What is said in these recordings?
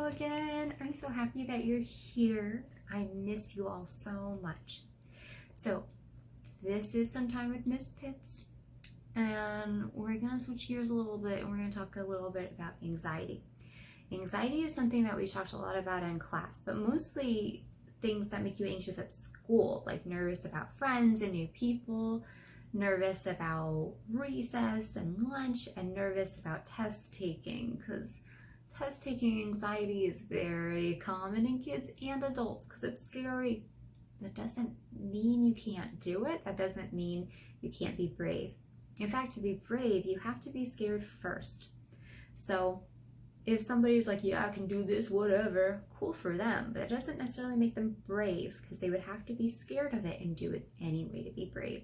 again. I'm so happy that you're here. I miss you all so much. So, this is Some Time with Miss Pitts, and we're going to switch gears a little bit and we're going to talk a little bit about anxiety. Anxiety is something that we talked a lot about in class, but mostly things that make you anxious at school, like nervous about friends and new people, nervous about recess and lunch, and nervous about test taking, because test taking anxiety is very common in kids and adults because it's scary. That doesn't mean you can't do it. That doesn't mean you can't be brave. In fact, to be brave, you have to be scared first. So if somebody's like, yeah, I can do this, whatever, cool for them, but it doesn't necessarily make them brave because they would have to be scared of it and do it anyway to be brave.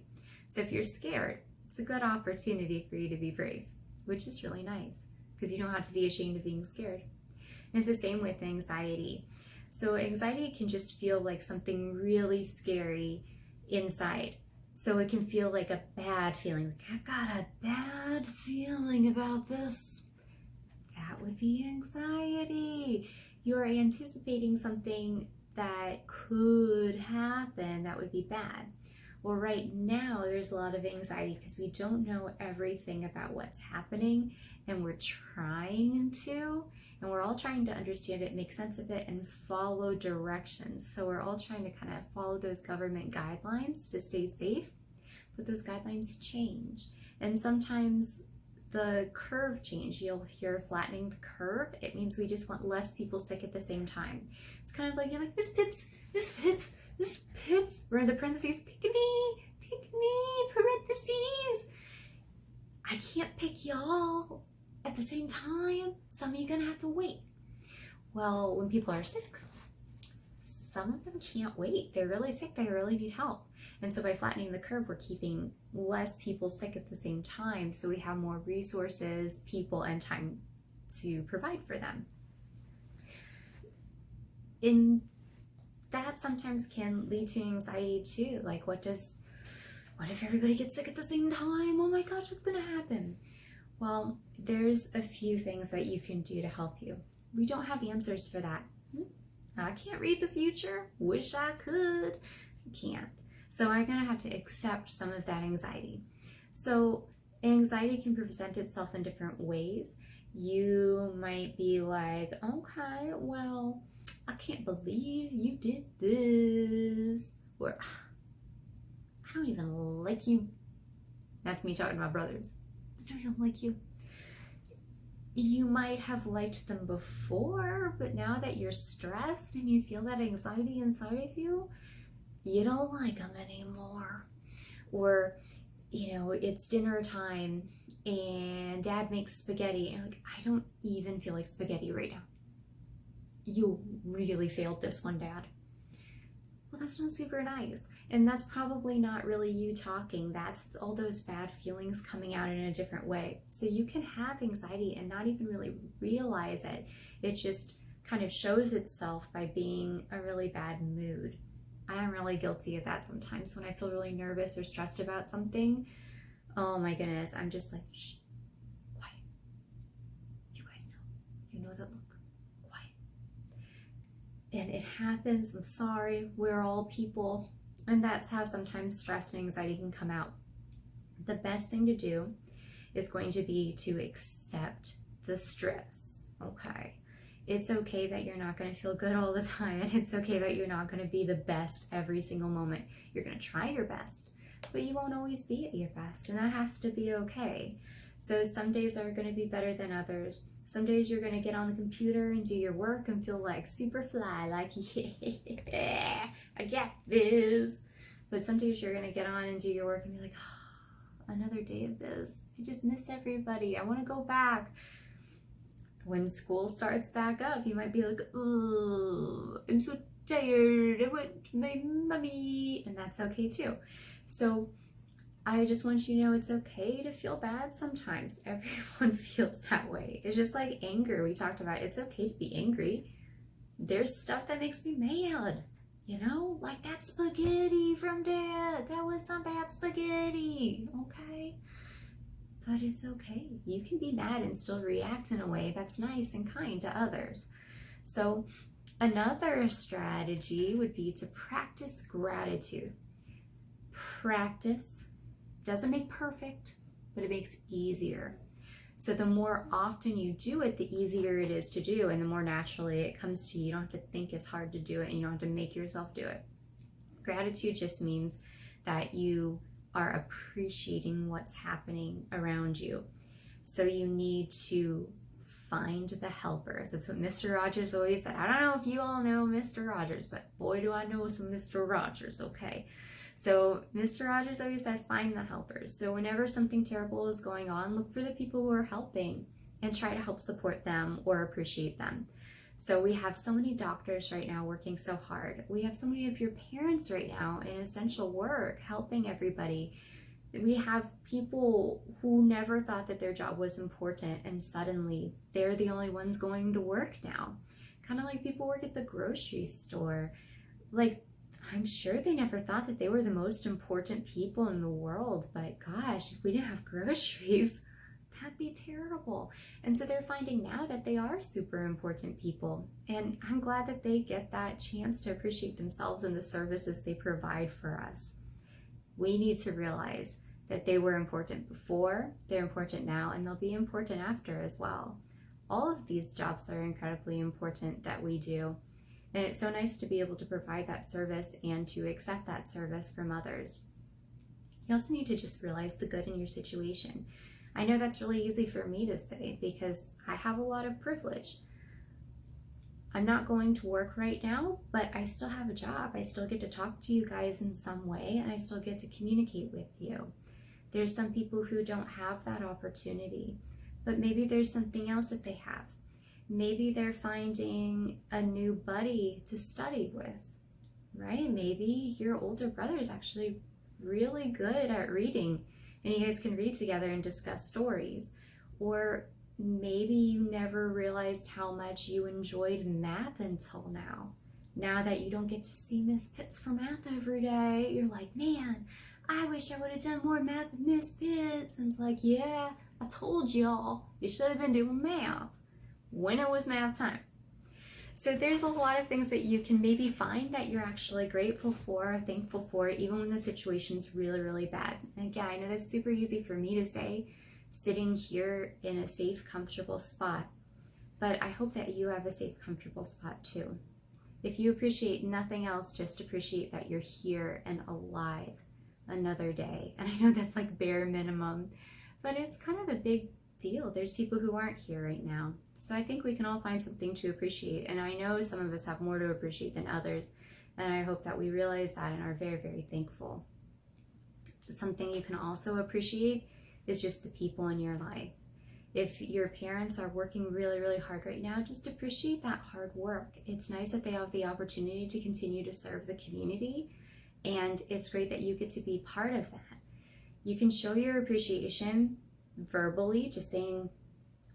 So if you're scared, it's a good opportunity for you to be brave, which is really nice because you don't have to be ashamed of being scared. And it's the same with anxiety. So anxiety can just feel like something really scary inside. So it can feel like a bad feeling, like I've got a bad feeling about this. That would be anxiety. You're anticipating something that could happen that would be bad. Well, right now there's a lot of anxiety because we don't know everything about what's happening, and we're trying to, and we're all trying to understand it, make sense of it, and follow directions. So we're all trying to kind of follow those government guidelines to stay safe, but those guidelines change. And sometimes the curve change. You'll hear flattening the curve. It means we just want less people sick at the same time. It's kind of like, you're like, Miss Pitts, we're in the parentheses, pick me, parentheses. I can't pick y'all at the same time. Some of you are gonna have to wait. Well, when people are sick, some of them can't wait. They're really sick, they really need help. And so by flattening the curve, we're keeping less people sick at the same time, so we have more resources, people, and time to provide for them. In that sometimes can lead to anxiety too. Like, what if everybody gets sick at the same time? Oh my gosh, what's gonna happen? Well, there's a few things that you can do to help you. We don't have answers for that. I can't read the future. Wish I could. Can't. So I'm gonna have to accept some of that anxiety. So anxiety can present itself in different ways. You might be like, okay, well, I can't believe you did this. Or, I don't even like you. That's me talking about brothers. I don't even like you. You might have liked them before, but now that you're stressed and you feel that anxiety inside of you, you don't like them anymore. Or, it's dinner time and dad makes spaghetti and you're like, I don't even feel like spaghetti right now. You really failed this one, Dad. Well, that's not super nice. And that's probably not really you talking. That's all those bad feelings coming out in a different way. So you can have anxiety and not even really realize it. It just kind of shows itself by being a really bad mood. I am really guilty of that sometimes when I feel really nervous or stressed about something. Oh my goodness, I'm just like, shh, quiet. You guys know. You know that look. And it happens, I'm sorry, we're all people, and that's how sometimes stress and anxiety can come out. The best thing to do is going to be to accept the stress, okay? It's okay that you're not going to feel good all the time, and it's okay that you're not going to be the best every single moment. You're going to try your best, but you won't always be at your best, and that has to be okay. So some days are going to be better than others. Some days you're going to get on the computer and do your work and feel like super fly, like, yeah, I got this. But some days you're going to get on and do your work and be like, oh, another day of this. I just miss everybody. I want to go back. When school starts back up, you might be like, oh, I'm so tired. I want my mommy. And that's okay too. So I just want you to know it's okay to feel bad sometimes. Everyone feels that way. It's just like anger we talked about. It's okay to be angry. There's stuff that makes me mad, like that spaghetti from Dad. That was some bad spaghetti, okay? But it's okay. You can be mad and still react in a way that's nice and kind to others. So another strategy would be to practice gratitude. Practice doesn't make perfect, but it makes easier. So the more often you do it, the easier it is to do, and the more naturally it comes to you. You don't have to think it's hard to do it, and you don't have to make yourself do it. Gratitude just means that you are appreciating what's happening around you. So you need to find the helpers. That's what Mr. Rogers always said. I don't know if you all know Mr. Rogers, but boy, do I know some Mr. Rogers, okay? So Mr. Rogers always said, find the helpers. So whenever something terrible is going on, look for the people who are helping and try to help support them or appreciate them. So we have so many doctors right now working so hard. We have so many of your parents right now in essential work helping everybody. We have people who never thought that their job was important, and suddenly they're the only ones going to work now. Kind of like people work at the grocery store. Like, I'm sure they never thought that they were the most important people in the world, but gosh, if we didn't have groceries, that'd be terrible. And so they're finding now that they are super important people. And I'm glad that they get that chance to appreciate themselves and the services they provide for us. We need to realize that they were important before, they're important now, and they'll be important after as well. All of these jobs are incredibly important that we do. And it's so nice to be able to provide that service and to accept that service from others. You also need to just realize the good in your situation. I know that's really easy for me to say because I have a lot of privilege. I'm not going to work right now, but I still have a job. I still get to talk to you guys in some way, and I still get to communicate with you. There's some people who don't have that opportunity, but maybe there's something else that they have. Maybe they're finding a new buddy to study with, right? Maybe your older brother is actually really good at reading and you guys can read together and discuss stories. Or maybe you never realized how much you enjoyed math until now. Now that you don't get to see Miss Pitts for math every day, you're like, man, I wish I would have done more math with Miss Pitts. And it's like, yeah, I told y'all, you should have been doing math when it was math time. So there's a lot of things that you can maybe find that you're actually grateful for, thankful for, even when the situation's really, really bad. And again, I know that's super easy for me to say, sitting here in a safe, comfortable spot. But I hope that you have a safe, comfortable spot too. If you appreciate nothing else, just appreciate that you're here and alive another day. And I know that's like bare minimum, but it's kind of a big deal. There's people who aren't here right now. So I think we can all find something to appreciate. And I know some of us have more to appreciate than others. And I hope that we realize that and are very, very thankful. Something you can also appreciate is just the people in your life. If your parents are working really, really hard right now, just appreciate that hard work. It's nice that they have the opportunity to continue to serve the community. And it's great that you get to be part of that. You can show your appreciation verbally, just saying,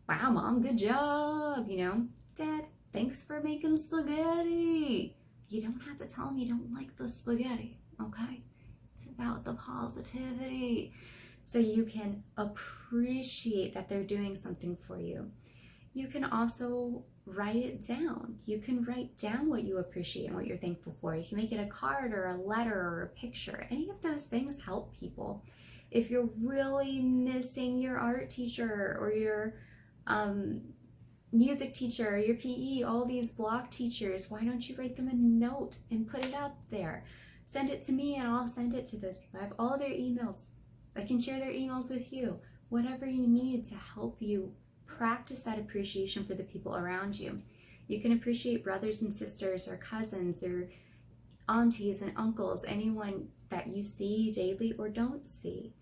wow, Mom, good job. You know, Dad, thanks for making spaghetti. You don't have to tell them you don't like the spaghetti, okay? It's about the positivity. So you can appreciate that they're doing something for you. You can also write it down. You can write down what you appreciate and what you're thankful for. You can make it a card or a letter or a picture. Any of those things help people. If you're really missing your art teacher or your music teacher or your PE, all these block teachers, why don't you write them a note and put it up there? Send it to me and I'll send it to those people. I have all their emails. I can share their emails with you. Whatever you need to help you practice that appreciation for the people around you. You can appreciate brothers and sisters or cousins or aunties and uncles, anyone that you see daily or don't see.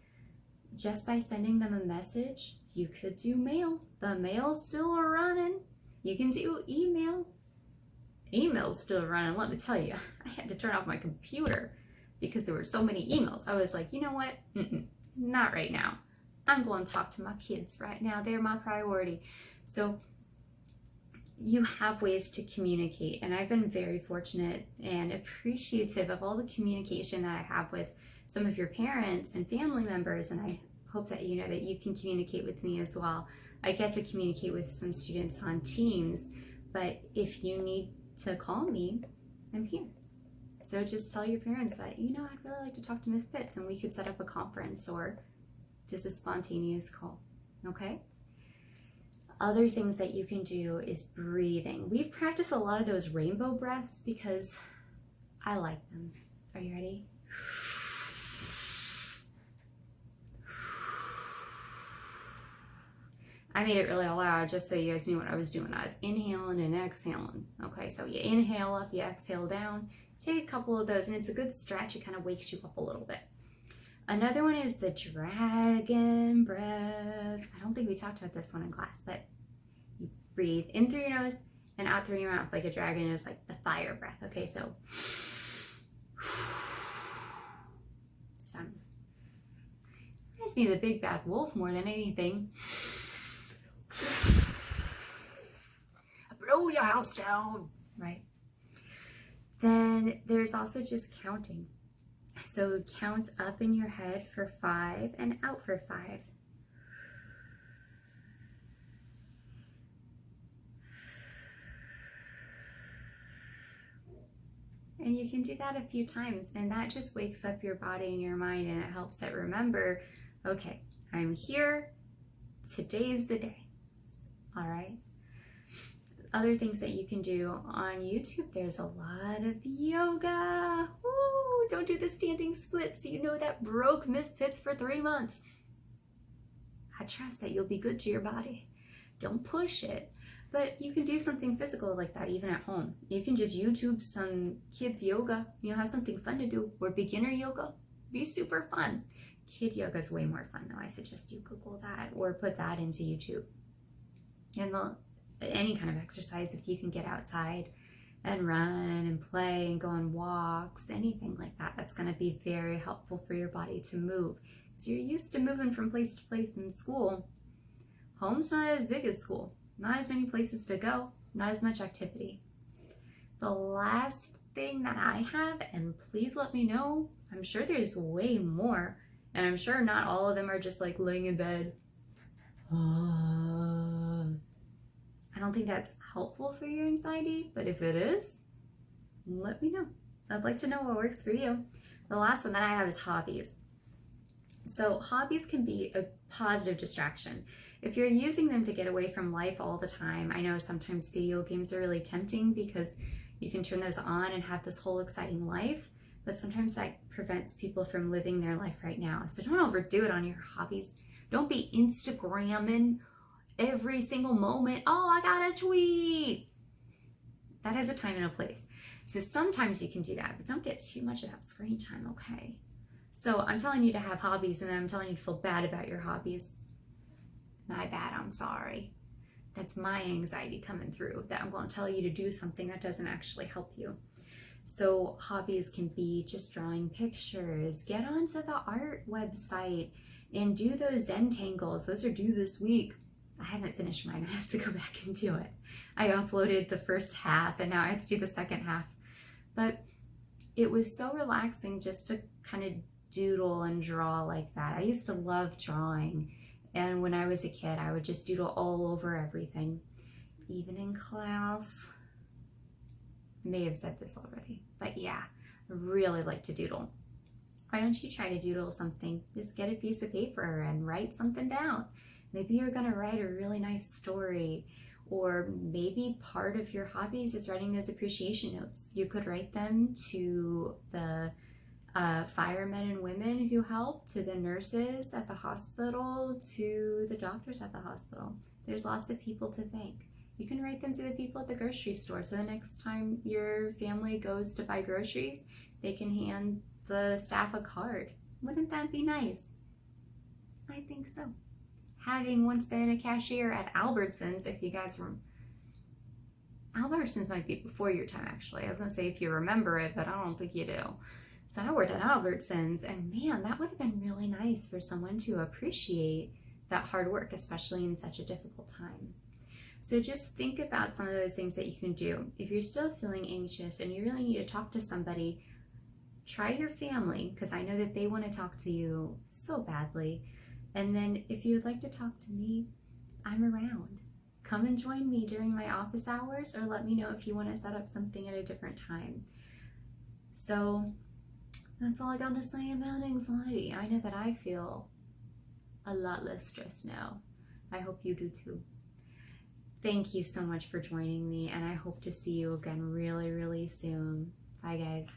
Just by sending them a message. You could do mail. The mail's still running. You can do email. Email's still running. Let me tell you, I had to turn off my computer because there were so many emails. I was like, you know what? Not right now. I'm going to talk to my kids right now. They're my priority. So you have ways to communicate. And I've been very fortunate and appreciative of all the communication that I have with some of your parents and family members. And I hope that you know that you can communicate with me as well. I get to communicate with some students on Teams, But if you need to call me, I'm here. So just tell your parents that, you know, I'd really like to talk to Miss Pitts, and we could set up a conference or just a spontaneous call, okay? Other things that you can do is breathing. We've practiced a lot of those rainbow breaths because I like them. Are you ready? I made it really loud just so you guys knew what I was doing. I was inhaling and exhaling. Okay, so you inhale up, you exhale down. Take a couple of those, and it's a good stretch. It kind of wakes you up a little bit. Another one is the dragon breath. I don't think we talked about this one in class, but you breathe in through your nose and out through your mouth like a dragon is like the fire breath. Okay, so reminds me of the big bad wolf more than anything. Blow your house down, right? Then there's also just counting. So count up in your head for 5 and out for 5. And you can do that a few times, and that just wakes up your body and your mind, and it helps it remember, okay, I'm here, today's the day. All right. Other things that you can do on YouTube, there's a lot of yoga. Woo! Don't do the standing splits. You know that broke Miss Pitts for 3 months. I trust that you'll be good to your body. Don't push it. But you can do something physical like that even at home. You can just YouTube some kids yoga. You know, have something fun to do. Or beginner yoga. Be super fun. Kid yoga is way more fun though. I suggest you Google that or put that into YouTube. And any kind of exercise, if you can get outside and run and play and go on walks, anything like that, that's going to be very helpful for your body to move. So you're used to moving from place to place in school. Home's not as big as school. Not as many places to go, not as much activity. The last thing that I have, and please let me know, I'm sure there's way more, and I'm sure not all of them are just like laying in bed. I don't think that's helpful for your anxiety, but if it is, let me know. I'd like to know what works for you. The last one that I have is hobbies. So hobbies can be a positive distraction. If you're using them to get away from life all the time, I know sometimes video games are really tempting because you can turn those on and have this whole exciting life, but sometimes that prevents people from living their life right now. So don't overdo it on your hobbies. Don't be Instagramming every single moment. Oh, I got a tweet. That has a time and a place. So sometimes you can do that, but don't get too much of that screen time, okay? So I'm telling you to have hobbies, and then I'm telling you to feel bad about your hobbies. My bad, I'm sorry. That's my anxiety coming through, that I'm going to tell you to do something that doesn't actually help you. So hobbies can be just drawing pictures. Get onto the art website and do those Zentangles. Those are due this week. I haven't finished mine. I have to go back and do it. I uploaded the first half and now I have to do the second half. But it was so relaxing just to kind of doodle and draw like that. I used to love drawing. And when I was a kid, I would just doodle all over everything. Even in class. I may have said this already, but yeah, I really like to doodle. Why don't you try to doodle something? Just get a piece of paper and write something down. Maybe you're gonna write a really nice story, or maybe part of your hobbies is writing those appreciation notes. You could write them to the firemen and women who help, to the nurses at the hospital, to the doctors at the hospital. There's lots of people to thank. You can write them to the people at the grocery store, so the next time your family goes to buy groceries, they can hand the staff a card. Wouldn't that be nice? I think so. Having once been a cashier at Albertsons, if you guys were... Albertsons might be before your time, actually. I was going to say if you remember it, but I don't think you do. So I worked at Albertsons, and man, that would have been really nice for someone to appreciate that hard work, especially in such a difficult time. So just think about some of those things that you can do. If you're still feeling anxious and you really need to talk to somebody, try your family, because I know that they want to talk to you so badly. And then if you would like to talk to me, I'm around. come and join me during my office hours, or let me know if you want to set up something at a different time. So that's all I got to say about anxiety. I know that I feel a lot less stressed now. I hope you do too. Thank you so much for joining me, and I hope to see you again really, really soon. Bye, guys.